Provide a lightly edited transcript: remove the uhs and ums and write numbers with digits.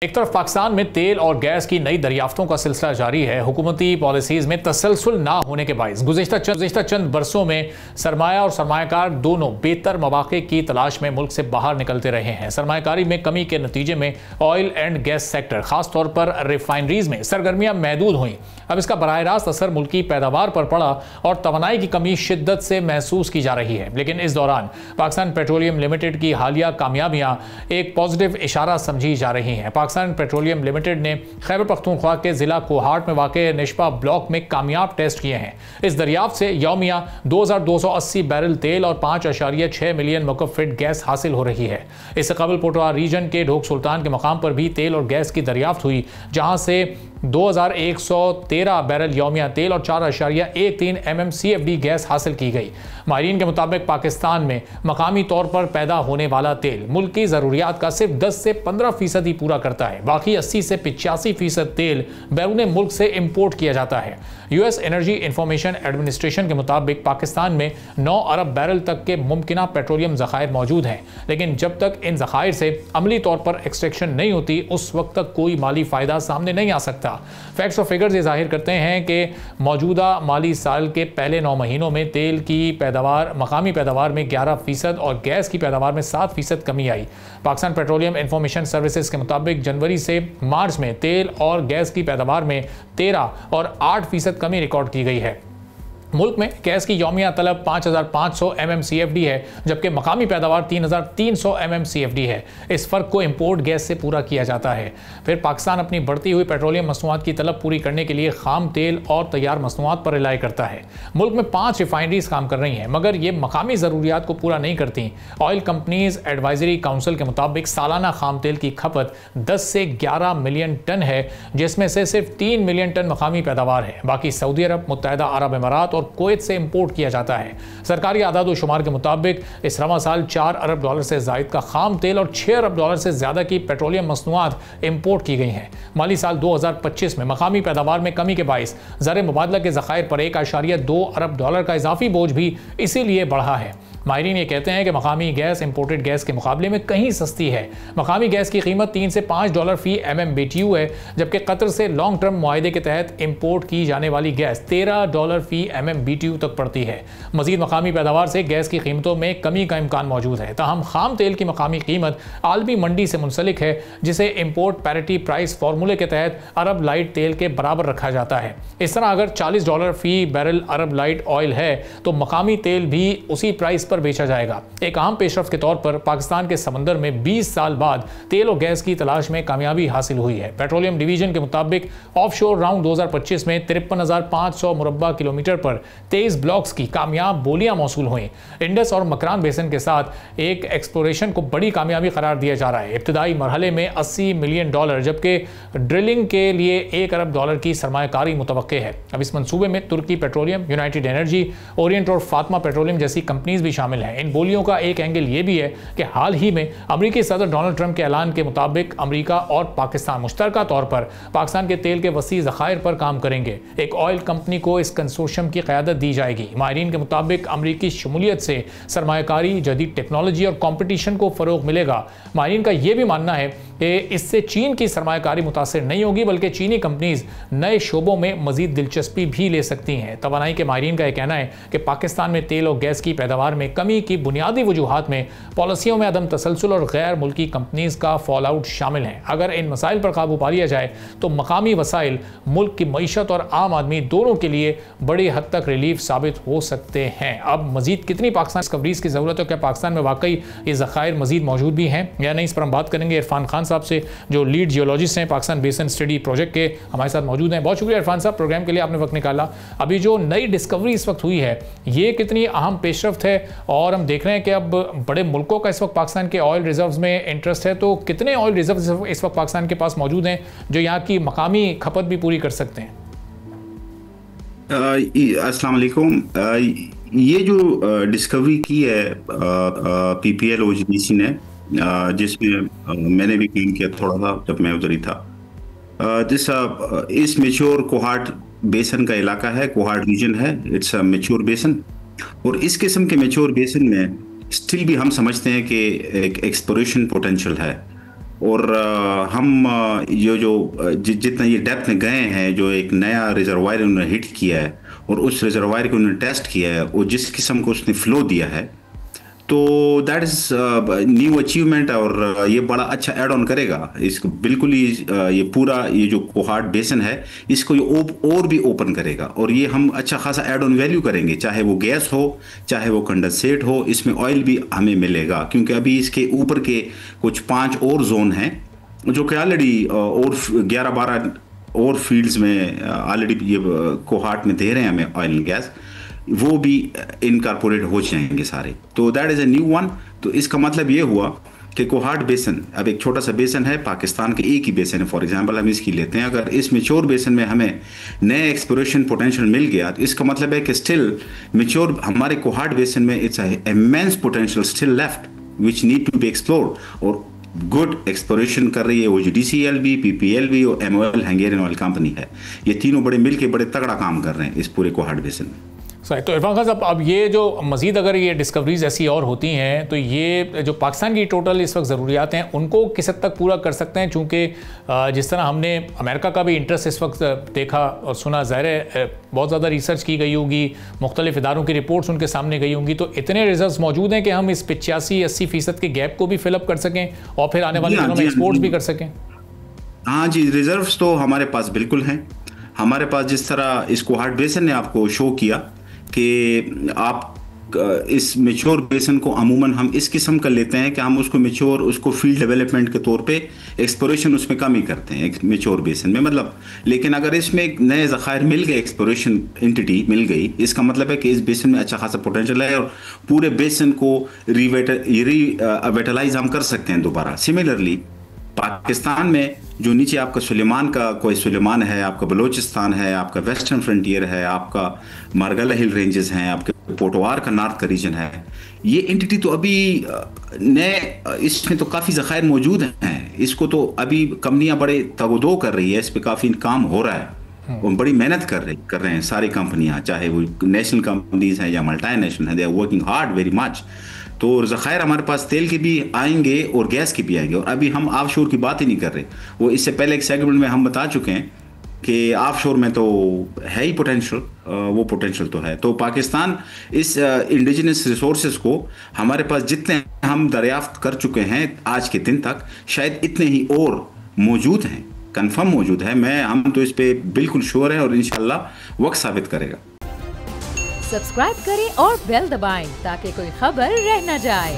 एक तरफ पाकिस्तान में तेल और गैस की नई दरियाफ्तों का सिलसिला जारी है। हुकूमती पॉलिसीज में तसलसल ना होने के बायस गुज़िश्ता चंद बरसों में सरमाया और सरमायाकार दोनों बेहतर मौक़े की तलाश में मुल्क से बाहर निकलते रहे हैं। सरमायाकारी में कमी के नतीजे में ऑयल एंड गैस सेक्टर, खासतौर पर रिफाइनरीज में सरगर्मियाँ महदूद हुई। अब इसका बराह रास्त असर मुल्की पैदावार पर पड़ा और तवानाई की कमी शिद्दत से महसूस की जा रही है। लेकिन इस दौरान पाकिस्तान पेट्रोलियम लिमिटेड की हालिया कामयाबियाँ एक पॉजिटिव इशारा समझी जा रही हैं। पाकिस्तान पेट्रोलियम लिमिटेड ने खैबर पख्तूनख्वा के जिला कोहाट में वाक़े निशपा ब्लॉक में कामयाब टेस्ट किए हैं। इस दरियाफ्त से यौमिया 2280 बैरल तेल और 5.6 मिलियन मुकफ फीट गैस हासिल हो रही है। इससे कबल पोटवा रीजन के ढोक सुल्तान के मकाम पर भी तेल और गैस की दरियाफ्त हुई, जहां से 2113 बैरल यौमिया तेल और 4.13 MMCFD गैस हासिल की गई। माहिरीन के मुताबिक पाकिस्तान में मकामी तौर पर पैदा होने वाला तेल मुल्क की ज़रूरियात का सिर्फ 10 से 15% ही पूरा करता है। बाकी 80 से 85% तेल बैरून मुल्क से इम्पोर्ट किया जाता है। US एनर्जी इंफॉर्मेशन एडमिनिस्ट्रेशन के मुताबिक पाकिस्तान में 9 अरब बैरल तक के मुमकिना पेट्रोलियम ज़खायर मौजूद हैं, लेकिन जब तक इन ज़खायर से अमली तौर पर एक्सट्रैक्शन नहीं होती उस वक्त तक कोई माली फ़ायदा सामने नहीं आ सकता। फैक्ट्स और फिगर्स ये जाहिर करते हैं कि मौजूदा माली साल के पहले 9 महीनों में तेल की पैदावार, मकामी पैदावार में 11% और गैस की पैदावार में 7% कमी आई। पाकिस्तान पेट्रोलियम इंफॉर्मेशन सर्विसेज के मुताबिक जनवरी से मार्च में तेल और गैस की पैदावार में 13 और 8% कमी रिकॉर्ड की गई है। मुल्क में गैस की यौमिया तलब 5500 MMCFD है, जबकि मकामी पैदावार 3300 MMCFD है। इस फ़र्क को इंपोर्ट गैस से पूरा किया जाता है। फिर पाकिस्तान अपनी बढ़ती हुई पेट्रोलियम मसनूआत की तलब पूरी करने के लिए खाम तेल और तैयार मसनूआत पर रिलाई करता है। मुल्क में 5 रिफाइनरीज काम कर रही हैं, मगर ये मकामी ज़रूरियात को पूरा नहीं करती। ऑयल कंपनीज एडवाइजरी काउंसिल के मुताबिक सालाना खाम तेल की खपत 10 से 11 मिलियन टन है, जिसमें से सिर्फ 3 मिलियन टन मकामी पैदावार है। बाकी सऊदी अरब, मुत्तहदा अरब अमारात और कुवैत से इंपोर्ट किया जाता है। सरकारी आदाद व शुमार के मुताबिक इस रवा साल 4 अरब डॉलर से जायद का खाम तेल और 6 अरब डॉलर से ज्यादा की पेट्रोलियम मसनूआत इंपोर्ट की गई हैं। माली साल 2025 में मकामी पैदावार में कमी के बायस ज़र मुबादला के ज़खायर पर 1.2 अरब डॉलर का इजाफी बोझ भी इसीलिए बढ़ा है। माहिरीन ये कहते हैं कि मकामी गैस इंपोर्टेड गैस के मुकाबले में कहीं सस्ती है। मकामी गैस की कीमत 3 से 5 डॉलर फी MMBTU है, जबकि कतर से लॉन्ग टर्म मुआहदे के तहत इंपोर्ट की जाने वाली गैस 13 डॉलर फी MMBTU तक पड़ती है। मजीद मकामी पैदावार से गैस की कीमतों में कमी का इम्कान मौजूद है। ताहम खाम तेल की मकामी कीमत आलमी मंडी से मुंसलिक है, जिसे इंपोर्ट पैरिटी प्राइस फार्मूले के तहत अरब लाइट तेल के बराबर रखा जाता है। इस तरह अगर 40 डॉलर फी बैरल अरब लाइट ऑयल है तो मकामी तेल भी उसी प्राइस पर बेचा जाएगा। एक अहम पेशरफ्त के तौर पर पाकिस्तान के समंदर में 20 साल बाद तेल और गैस की तलाश में कामयाबी हासिल हुई है। पेट्रोलियम डिवीजन के मुताबिक ऑफशोर राउंड 2025 में 53,500 मुरब्बा किलोमीटर पर 23 ब्लॉक्स की कामयाब बोलियां मौसूल हुई। इंडस और मकरान बेसन के साथ एक एक्सप्लोरेशन को बड़ी कामयाबी करार दिया जा रहा है। इब्तदाई मरहले में 80 मिलियन डॉलर, जबकि ड्रिलिंग के लिए 1 अरब डॉलर की सरमायाकारी मुतवक्के है। अब इस मंसूबे में तुर्की पेट्रोलियम, यूनाइटेड एनर्जी, ओरिएंट और फातमा पेट्रोलियम जैसी कंपनीज भी शामिल हैं। इन बोलियों का एक एंगल ये भी है कि हाल ही में अमेरिकी सदर डोनाल्ड ट्रंप के ऐलान के मुताबिक अमेरिका और पाकिस्तान मुश्तरका तौर पर पाकिस्तान के तेल के वसी ज़खायर पर काम करेंगे। एक ऑयल कंपनी को इस कंसोर्शियम की क़यादत दी जाएगी। माहिरीन के मुताबिक अमेरिकी शमूलियत से सरमायाकारी, जदीद टेक्नोलॉजी और कॉम्पिटिशन को फ़रोग मिलेगा। माहिरीन का यह भी मानना है कि इससे चीन की सरमायाकारी मुतासिर नहीं होगी, बल्कि चीनी कंपनीज नए शोबों में मजीद दिलचस्पी भी ले सकती हैं। तवानाई के माहिरीन का यह कहना है कि पाकिस्तान में तेल और गैस की पैदावार में कमी की बुनियादी वजूहात में पॉलिसियों में अदम तसलसल और गैर मुल्की कंपनीज का फॉल आउट शामिल है। अगर इन मसाइल पर काबू पा लिया जाए तो मकामी वसाइल मुल्क की मईशत और आम आदमी दोनों के लिए बड़ी हद तक रिलीफ साबित हो सकते हैं। अब मजीद कितनी पाकिस्तान डिस्कवरीज की ज़रूरत है, क्या पाकिस्तान में वाकई ये ज़खायर मजीद मौजूद भी हैं या नहीं, इस पर हम बात करेंगे इरफान खान साहब से, जो लीड जियोलॉजिस्ट हैं पाकिस्तान बेसन स्टडी प्रोजेक्ट के, हमारे साथ मौजूद हैं। बहुत शुक्रिया इरफान साहब, प्रोग्राम के लिए आपने वक्त निकाला। अभी जो नई डिस्कवरी इस वक्त हुई है ये कितनी अहम पेशरफ्त है, और हम देख रहे हैं कि अब बड़े मुल्कों का इस वक्त पाकिस्तान के ऑयल रिजर्व्स में इंटरेस्ट है, तो कितने ऑयल रिजर्व्स इस वक्त पाकिस्तान के पास मौजूद हैं जो यहाँ की मकामी खपत भी पूरी कर सकते हैं? अस्सलाम वालेकुम। ये जो डिस्कवरी की है PPL OGDC ने, जिसमें मैंने भी काम किया थोड़ा सा जब मैं उधर ही था। इस मेच्योर कोहाट बेसन का इलाका है, कोहाट रीजन है, इट्स अ मेच्योर बेसन, और इस किस्म के मेच्योर बेसन में स्टिल भी हम समझते हैं कि एक एक्सप्लोरेशन पोटेंशियल है। और ये जो जितना ये डेप्थ में गए हैं, जो एक नया रिजर्वायर उन्होंने हिट किया है और उस रिजर्वायर को उन्होंने टेस्ट किया है और जिस किस्म को उसने फ्लो दिया है, तो दैट इज न्यू अचीवमेंट। और ये बड़ा अच्छा ऐड ऑन करेगा इसको, बिल्कुल ही ये पूरा ये जो कोहाट बेसन है इसको ये और भी ओपन करेगा और ये हम अच्छा खासा ऐड ऑन वैल्यू करेंगे, चाहे वो गैस हो चाहे वो कंडेंसेट हो, इसमें ऑयल भी हमें मिलेगा। क्योंकि अभी इसके ऊपर के कुछ 5 और जोन हैं जो कि ऑलरेडी और 11-12 और फील्ड्स में ऑलरेडी ये कोहाट में दे रहे हैं हमें ऑयल एंड गैस, वो भी इनकॉर्पोरेट हो जाएंगे सारे। तो that is a new one. तो इसका मतलब ये हुआ कि कोहाट बेसन अब एक छोटा सा बेसन है, पाकिस्तान के एक ही बेसन है। फॉर एग्जांपल हम इसकी लेते हैं, अगर इस मेच्योर बेसन में हमें नए एक्सप्लोरेशन पोटेंशियल मिल गया तो इसका मतलब है कि स्टिल मेच्योर हमारे कोहाट बेसन में its immense potential still left which need to be explored. और गुड एक्सप्लोरेशन कर रही है OGDCL भी, PPL भी और MOL हंगेरियन ऑयल कंपनी है। ये तीनों बड़े मिलके बड़े तगड़ा काम कर रहे हैं इस पूरे कोहाट बेसन में। सही। तो इरफान खान साहब, अब ये जो मज़ीद अगर ये डिस्कवरीज ऐसी और होती हैं तो ये जो पाकिस्तान की टोटल इस वक्त ज़रूरियात हैं उनको किस हद तक पूरा कर सकते हैं? चूँकि जिस तरह हमने अमेरिका का भी इंटरेस्ट इस वक्त देखा और सुना, ज़ाहिर है बहुत ज़्यादा रिसर्च की गई होगी, मुख्तलिफ इदारों की रिपोर्ट्स उनके सामने गई होंगी, तो इतने रिजल्ट मौजूद हैं कि हम इस 85-80% के गैप को भी फिलअप कर सकें और फिर आने वाले दिनों में एक्सपोर्ट्स भी कर सकें। हाँ जी, रिजर्व्स तो हमारे पास बिल्कुल हैं। हमारे पास जिस तरह इस कोहाट बेसन ने आपको शो किया कि आप इस मेच्योर बेसन को अमूमन हम इस किस्म का लेते हैं कि हम उसको मेच्योर, उसको फील्ड डेवलपमेंट के तौर पे एक्सप्लोरेशन उसमें कम ही करते हैं एक मेच्योर बेसन में, मतलब। लेकिन अगर इसमें एक नए ज़खायर मिल गए, एक्सप्लोरेशन एंटिटी मिल गई, इसका मतलब है कि इस बेसन में अच्छा खासा पोटेंशियल है और पूरे बेसन को रिवेटलाइज हम कर सकते हैं दोबारा। सिमिलरली पाकिस्तान में जो नीचे आपका सुलेमान का कोई सुलेमान है, आपका बलोचिस्तान है, आपका वेस्टर्न फ्रंटियर है, आपका मारगला हिल रेंजेस हैं, आपके पोटवार का नॉर्थ का रीजन है, ये एंटिटी तो अभी नए, इसमें तो काफ़ी ज़खायर मौजूद हैं। इसको तो अभी कंपनियां बड़े तगदो कर रही है, इस पर काफ़ी काम हो रहा है और बड़ी मेहनत कर रहे हैं सारी कंपनियां, चाहे वो नेशनल कंपनीज हैं या मल्टी नेशनल हैं, they are working hard very much. तो ज़खायर हमारे पास तेल के भी आएंगे और गैस के भी आएंगे। और अभी हम ऑफशोर की बात ही नहीं कर रहे, वो इससे पहले एक सेगमेंट में हम बता चुके हैं कि ऑफशोर में तो है ही पोटेंशियल, वो पोटेंशियल तो है। तो पाकिस्तान इस इंडिजिनस रिसोर्सेज को हमारे पास जितने हम दरियाफ्त कर चुके हैं आज के दिन तक, शायद इतने ही और मौजूद हैं, कंफर्म मौजूद है। हम तो इस पे बिल्कुल श्योर हैं और इंशाल्लाह वक्त साबित करेगा। सब्सक्राइब करें और बेल दबाएं ताकि कोई खबर रह न जाए।